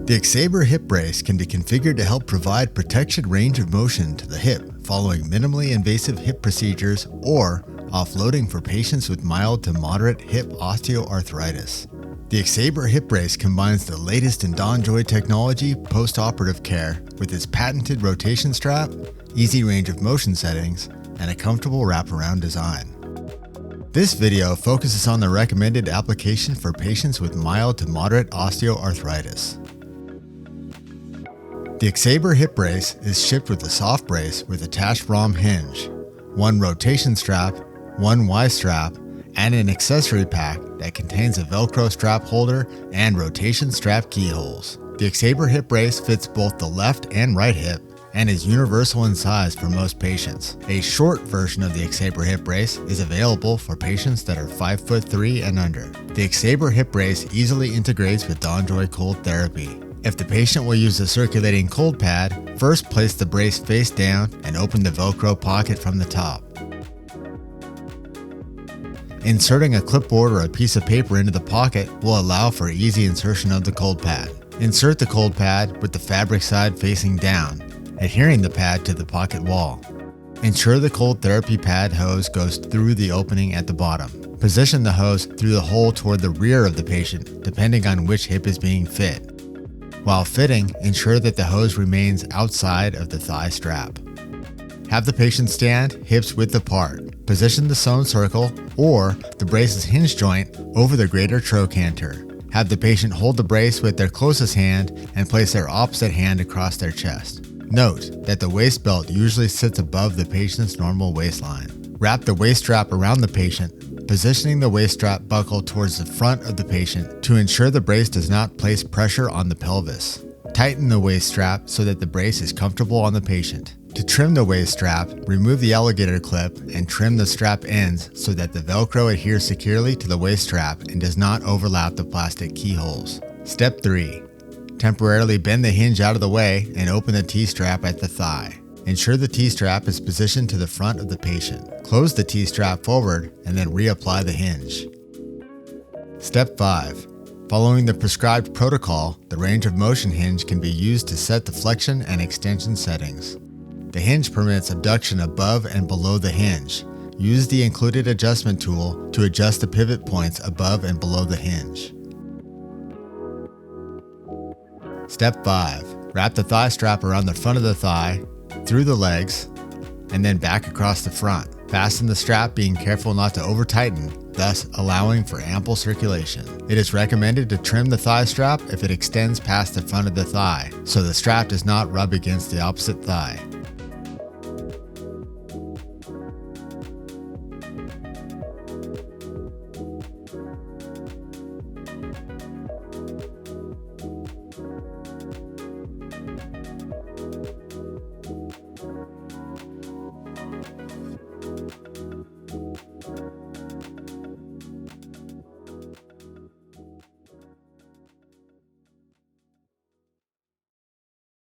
The EXCYABIR hip brace can be configured to help provide protection range of motion to the hip following minimally invasive hip procedures or offloading for patients with mild to moderate hip osteoarthritis. The EXCYABIR hip brace combines the latest in DonJoy technology post-operative care with its patented rotation strap, easy range of motion settings, and a comfortable wraparound design. This video focuses on the recommended application for patients with mild to moderate osteoarthritis. The EXCYABIR hip brace is shipped with a soft brace with attached ROM hinge, one rotation strap, one Y strap, and an accessory pack that contains a Velcro strap holder and rotation strap keyholes. The EXCYABIR hip brace fits both the left and right hip and is universal in size for most patients. A short version of the EXCYABIR hip brace is available for patients that are 5'3" and under. The EXCYABIR hip brace easily integrates with DonJoy cold therapy. If the patient will use a circulating cold pad, first place the brace face down and open the Velcro pocket from the top. Inserting a clipboard or a piece of paper into the pocket will allow for easy insertion of the cold pad. Insert the cold pad with the fabric side facing down, adhering the pad to the pocket wall. Ensure the cold therapy pad hose goes through the opening at the bottom. Position the hose through the hole toward the rear of the patient, depending on which hip is being fit. While fitting, ensure that the hose remains outside of the thigh strap. Have the patient stand hips width apart. Position the sewn circle or the brace's hinge joint over the greater trochanter. Have the patient hold the brace with their closest hand and place their opposite hand across their chest. Note that the waist belt usually sits above the patient's normal waistline. Wrap the waist strap around the patient, positioning the waist strap buckle towards the front of the patient to ensure the brace does not place pressure on the pelvis. Tighten the waist strap so that the brace is comfortable on the patient. To trim the waist strap, remove the alligator clip and trim the strap ends so that the Velcro adheres securely to the waist strap and does not overlap the plastic keyholes. Step 3. Temporarily bend the hinge out of the way and open the T-strap at the thigh. Ensure the T-strap is positioned to the front of the patient. Close the T-strap forward and then reapply the hinge. Step 5. Following the prescribed protocol, the range of motion hinge can be used to set the flexion and extension settings. The hinge permits abduction above and below the hinge. Use the included adjustment tool to adjust the pivot points above and below the hinge. Step 5. Wrap the thigh strap around the front of the thigh, through the legs, and then back across the front. Fasten the strap, being careful not to over-tighten, thus allowing for ample circulation. It is recommended to trim the thigh strap if it extends past the front of the thigh, so the strap does not rub against the opposite thigh.